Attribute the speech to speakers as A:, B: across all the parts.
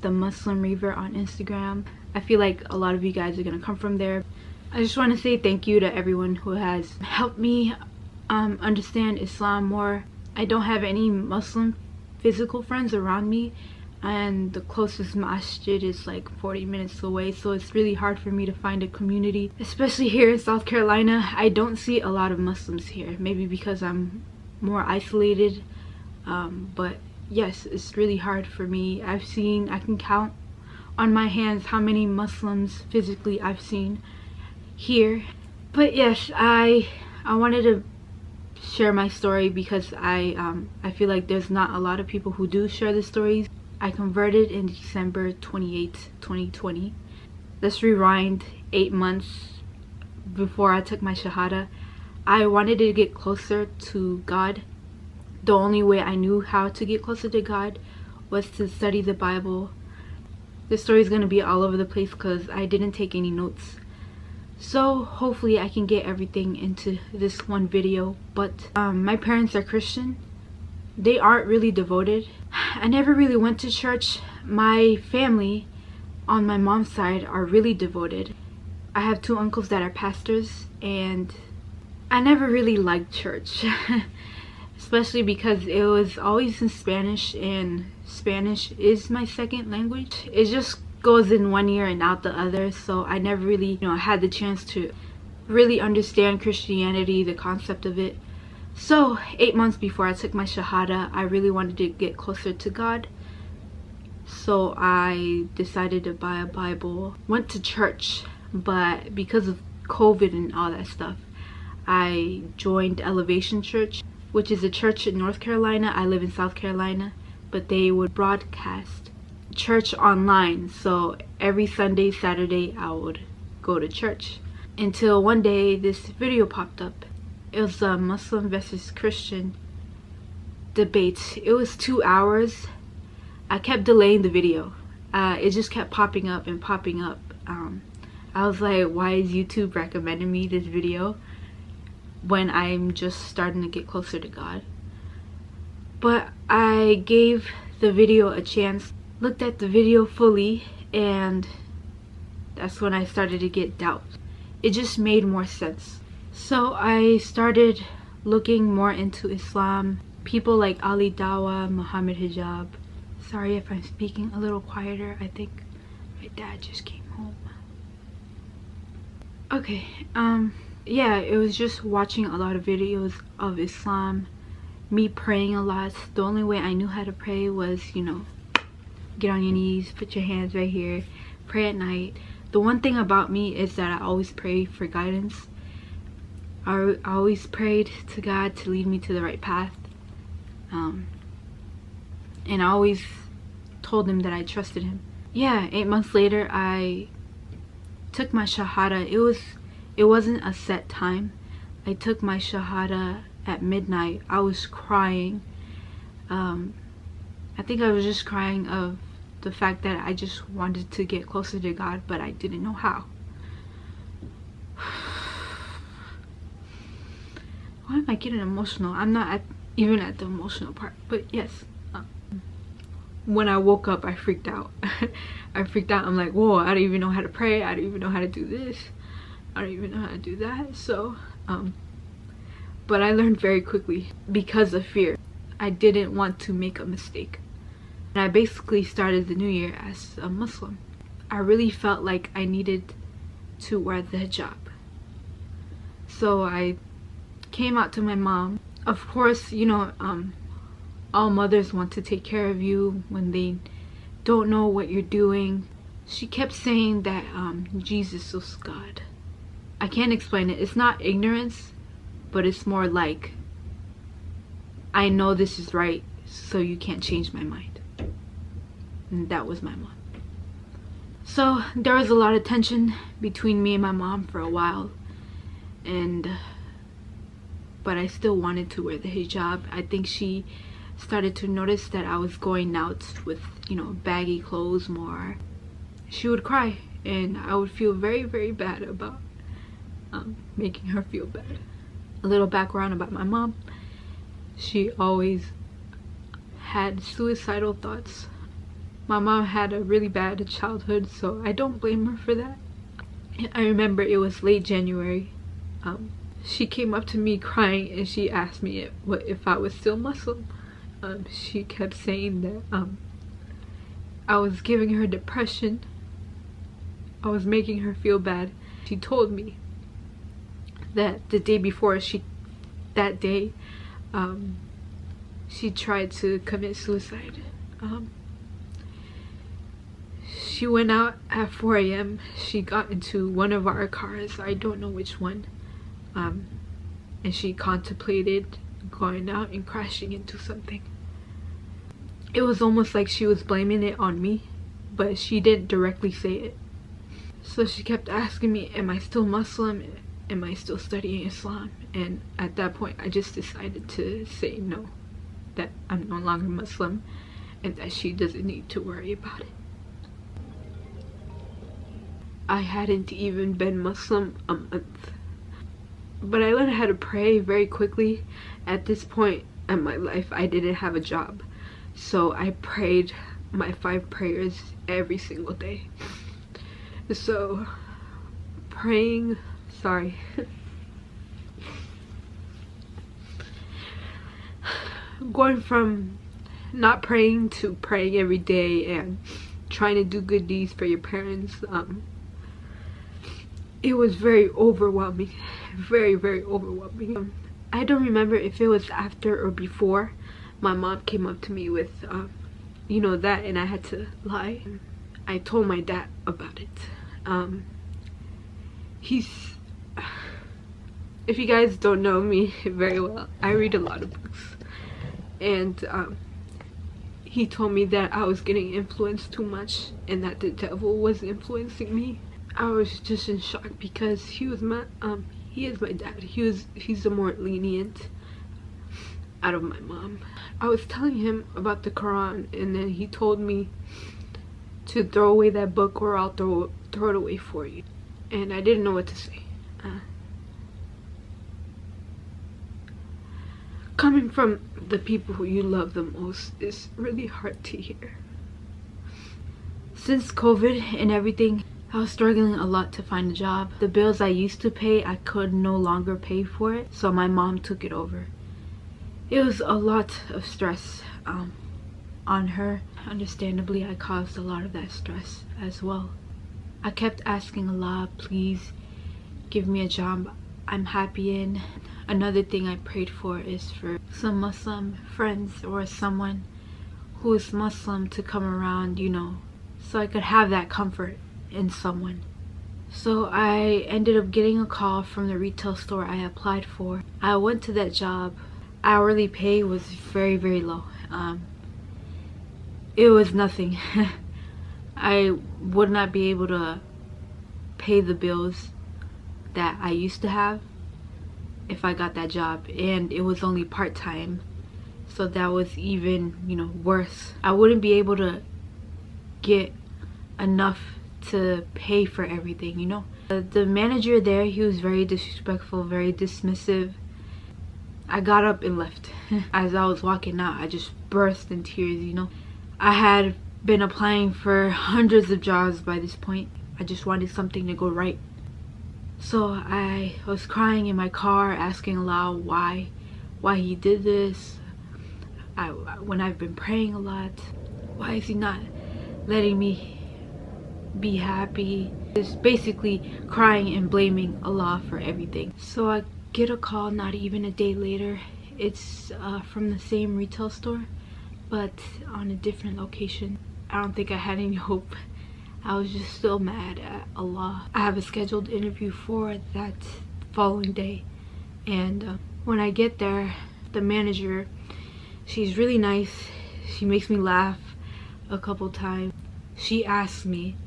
A: the Muslim Reaver on Instagram. I feel like a lot of you guys are gonna come from there. I just want to say thank you to everyone who has helped me understand Islam more. I don't have any Muslim physical friends around me, and the closest masjid is like 40 minutes away, so it's really hard for me to find a community, especially here in South Carolina. I don't see a lot of Muslims here, maybe because I'm more isolated, but yes, it's really hard for me. I can count on my hands how many Muslims physically I've seen here. But yes, I wanted to share my story because I feel like there's not a lot of people who do share the stories. I converted in December 28th, 2020. Let's rewind 8 months before I took my Shahada. I wanted to get closer to God. The only way I knew how to get closer to God was to study the Bible. This story is going to be all over the place because I didn't take any notes. So hopefully I can get everything into this one video. But my parents are Christian. They aren't really devoted. I never really went to church. My family on my mom's side are really devoted. I have 2 uncles that are pastors, and I never really liked church. Especially because it was always in Spanish, and Spanish is my second language. It just goes in one ear and out the other, so I never really had the chance to really understand Christianity, the concept of it. So 8 months before I took my Shahada, I really wanted to get closer to God, so I decided to buy a Bible. Went to church, but because of COVID and all that stuff, I joined Elevation Church, which is a church in North Carolina. I live in South Carolina, but they would broadcast church online, so every Sunday, Saturday I would go to church, until one day this video popped up. It was a Muslim versus Christian debate. It was 2 hours. I kept delaying the video. It just kept popping up and popping up. I was like, why is YouTube recommending me this video when I'm just starting to get closer to God? But I gave the video a chance, looked at the video fully, and that's when I started to get doubts. It just made more sense. So I started looking more into Islam. People like Ali Dawah, Muhammad Hijab. Sorry if I'm speaking a little quieter. I think my dad just came home. Okay, yeah, it was just watching a lot of videos of Islam, me praying a lot. The only way I knew how to pray was, get on your knees, put your hands right here, pray at night. The one thing about me is that I always pray for guidance. I always prayed to God to lead me to the right path, and I always told him that I trusted him. Yeah, 8 months later I took my Shahada. It wasn't a set time. I took my Shahada at midnight. I was crying. I think I was just crying of the fact that I just wanted to get closer to God, but I didn't know how. Why am I getting emotional? I'm not even at the emotional part, but yes. When I woke up, I freaked out. I freaked out. I'm like, whoa, I don't even know how to pray. I don't even know how to do this. I don't even know how to do that. So, but I learned very quickly because of fear. I didn't want to make a mistake. And I basically started the new year as a Muslim. I really felt like I needed to wear the hijab. So I came out to my mom. Of course, all mothers want to take care of you when they don't know what you're doing. She kept saying that Jesus was God. I can't explain it. It's not ignorance, but it's more like, I know this is right, so you can't change my mind. And that was my mom. So there was a lot of tension between me and my mom for a while, but I still wanted to wear the hijab. I think she started to notice that I was going out with, baggy clothes more. She would cry, and I would feel very, very bad about making her feel bad. A little background about my mom. She always had suicidal thoughts. My mom had a really bad childhood, so I don't blame her for that. I remember it was late January. She came up to me crying and she asked me if I was still Muslim. She kept saying that I was giving her depression. I was making her feel bad. She told me that the day before she tried to commit suicide. She went out at 4 a.m. She got into one of our cars, I don't know which one, and she contemplated going out and crashing into something. It was almost like she was blaming it on me, but she didn't directly say it. So she kept asking me, am I still Muslim? Am I still studying Islam? And at that point I just decided to say no, that I'm no longer Muslim and that she doesn't need to worry about it. I hadn't even been Muslim a month, but I learned how to pray very quickly. At this point in my life, I didn't have a job, so I prayed my 5 prayers every single day. So praying, sorry, going from not praying to praying every day and trying to do good deeds for your parents, it was very overwhelming, very overwhelming. I don't remember if it was after or before my mom came up to me with you know, that, and I had to lie. I told my dad about it. If you guys don't know me very well, I read a lot of books, and he told me that I was getting influenced too much and that the devil was influencing me. I was just in shock because he is my dad. He's the more lenient out of my mom. I was telling him about the Quran, and then he told me to throw away that book or I'll throw it away for you. And I didn't know what to say. Coming from the people who you love the most is really hard to hear. Since COVID and everything, I was struggling a lot to find a job. The bills I used to pay, I could no longer pay for it, so my mom took it over. It was a lot of stress on her. Understandably, I caused a lot of that stress as well. I kept asking Allah, please give me a job I'm happy in. Another thing I prayed for is for some Muslim friends or someone who is Muslim to come around, you know, so I could have that comfort in someone. So I ended up getting a call from the retail store I applied for. I went to that job. Hourly pay was very low. It was nothing. I would not be able to pay the bills that I used to have if I got that job, and it was only part-time, so that was even, you know, worse. I wouldn't be able to get enough to pay for everything, you know. The manager there, he was very disrespectful, very dismissive. I got up and left. As I was walking out, I just burst in tears, you know. I had been applying for hundreds of jobs by this point. I just wanted something to go right. So I was crying in my car, asking Allah why he did this. When I've been praying a lot, why is he not letting me be happy? Just basically crying and blaming Allah for everything. So I get a call not even a day later. It's from the same retail store, but on a different location. I don't think I had any hope. I was just still mad at Allah. I have a scheduled interview for that following day, and when I get there, the manager, she's really nice. She makes me laugh a couple times. She asked me,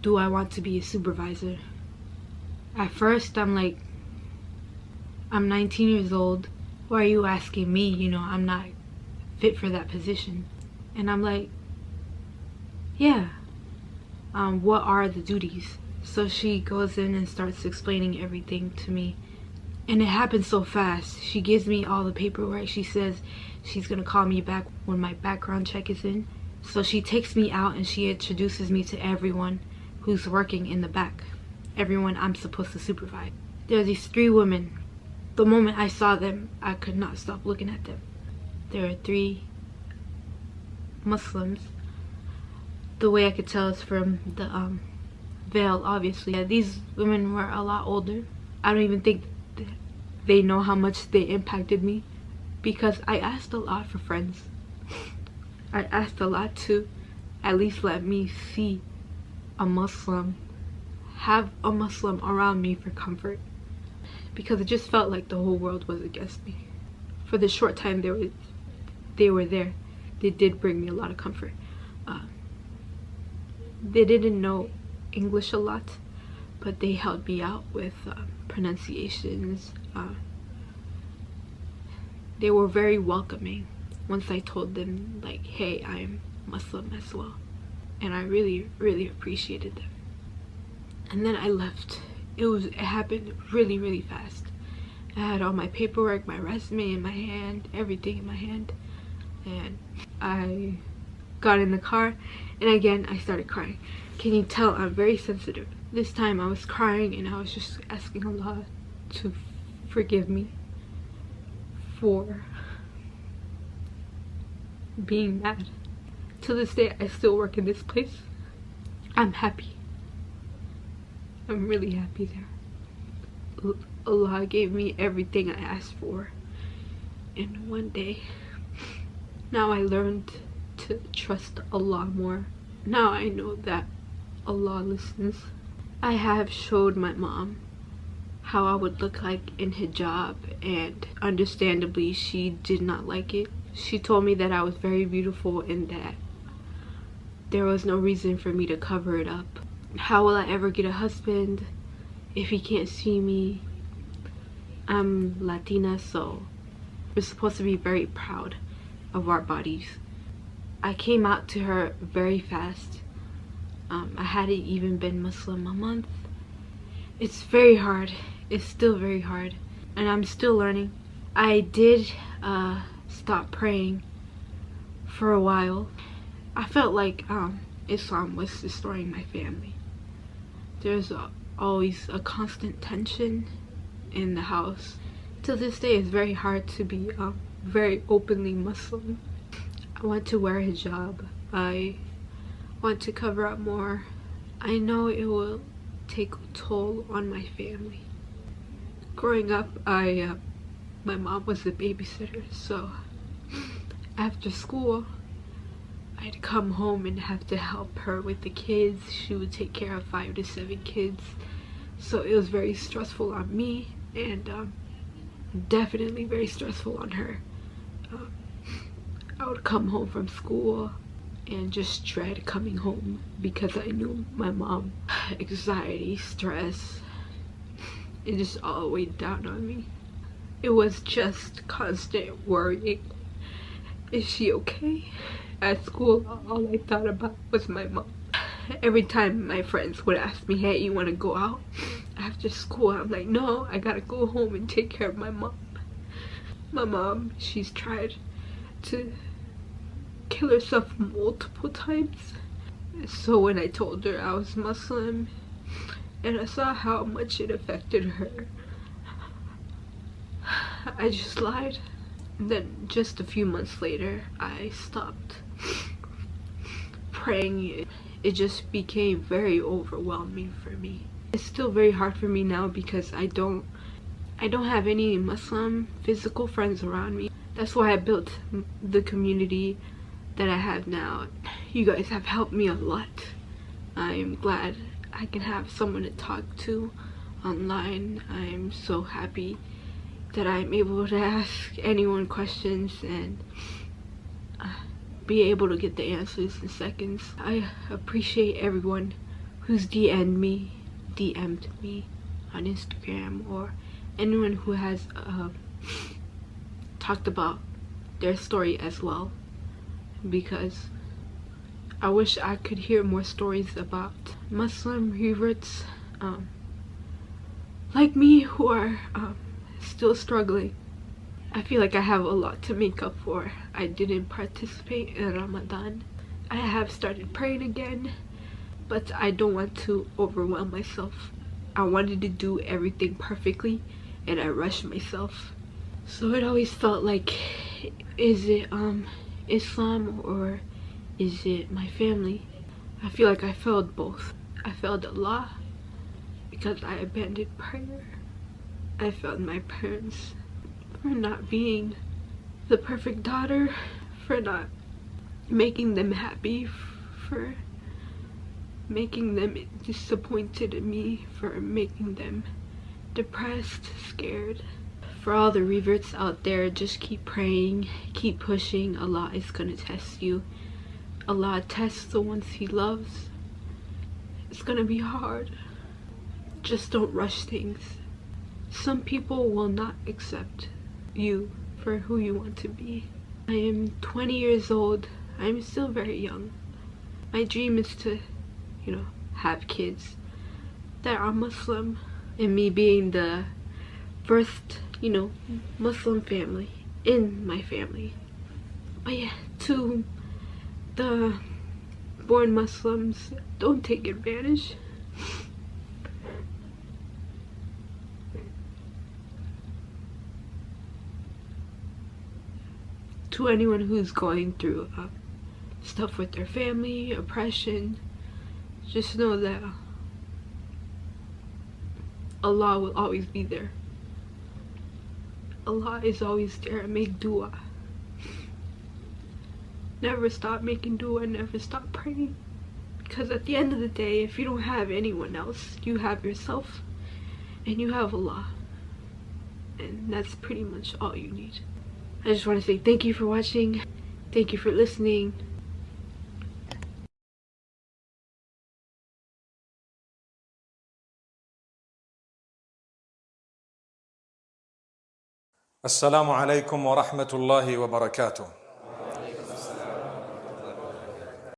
A: do I want to be a supervisor? At first I'm like, I'm 19 years old. Why are you asking me? You know, I'm not fit for that position. And I'm like, yeah, what are the duties? So she goes in and starts explaining everything to me, and it happens so fast. She gives me all the paperwork. She says she's gonna call me back when my background check is in. So she takes me out and she introduces me to everyone who's working in the back, everyone I'm supposed to supervise. There are these 3 women. The moment I saw them, I could not stop looking at them. There are 3 Muslims. The way I could tell is from the veil, obviously. Yeah, these women were a lot older. I don't even think they know how much they impacted me, because I asked a lot for friends. I asked a lot to at least let me see a Muslim, have a Muslim around me for comfort, because it just felt like the whole world was against me. For the short time they were there, they did bring me a lot of comfort. They didn't know English a lot, but they helped me out with pronunciations. They were very welcoming once I told them, like, hey, I'm Muslim as well. And I really, really appreciated them. And then I left. It happened really, really fast. I had all my paperwork, my resume in my hand, everything in my hand. And I got in the car, and again I started crying. Can you tell I'm very sensitive? This time I was crying and I was just asking Allah to forgive me for being mad. To this day I still work in this place. I'm happy. I'm really happy there. Allah gave me everything I asked for in one day. Now I learned to trust Allah more. Now I know that Allah listens. I have showed my mom how I would look like in hijab, and understandably she did not like it. She told me that I was very beautiful and that there was no reason for me to cover it up. How will I ever get a husband if he can't see me? I'm Latina, so we're supposed to be very proud of our bodies. I came out to her very fast. I hadn't even been Muslim a month. It's very hard. It's still very hard, and I'm still learning. I did stop praying for a while. I felt like Islam was destroying my family. There's always a constant tension in the house. To this day, it's very hard to be very openly Muslim. I want to wear hijab. I want to cover up more. I know it will take a toll on my family. Growing up, my mom was the babysitter, so after school I'd come home and have to help her with the kids. She would take care of 5 to 7 kids, so it was very stressful on me, and definitely very stressful on her. I would come home from school and just dread coming home because I knew my mom. Anxiety, stress, it just all weighed down on me. It was just constant worrying. Is she okay? At school, all I thought about was my mom. Every time my friends would ask me, hey, you want to go out after school? I'm like, no, I gotta go home and take care of my mom. My mom, she's tried to kill herself multiple times. So when I told her I was Muslim and I saw how much it affected her, I just lied. And then just a few months later, I stopped praying. It just became very overwhelming for me. It's still very hard for me now because I don't have any Muslim physical friends around me. That's why I built the community that I have now. You guys have helped me a lot. I'm glad I can have someone to talk to online. I'm so happy that I'm able to ask anyone questions and be able to get the answers in seconds. I appreciate everyone who's DM'd me on Instagram, or anyone who has talked about their story as well, because I wish I could hear more stories about Muslim reverts like me who are still struggling. I feel like I have a lot to make up for. I didn't participate in Ramadan, I have started praying again, but I don't want to overwhelm myself. I wanted to do everything perfectly and I rushed myself. So it always felt like, is it Islam or is it my family? I feel like I failed both. I failed Allah because I abandoned prayer. I failed my parents for not being the perfect daughter, for not making them happy, for making them disappointed in me, for making them depressed, scared. For all the reverts out there, just keep praying, keep pushing. Allah is gonna test you. Allah tests the ones He loves. It's gonna be hard. Just don't rush things. Some people will not accept you for who you want to be. I am 20 years old. I'm still very young. My dream is to, have kids that are Muslim, and me being the first, Muslim family in my family. But yeah, to the born Muslims, don't take advantage. To anyone who's going through stuff with their family, oppression, just know that Allah will always be there. Allah is always there. Make dua. Never stop making dua, never stop praying. Because at the end of the day, if you don't have anyone else, you have yourself and you have Allah. And that's pretty much all you need. I just want to say thank you for watching. Thank you for listening.
B: السلام عليكم ورحمة الله وبركاته.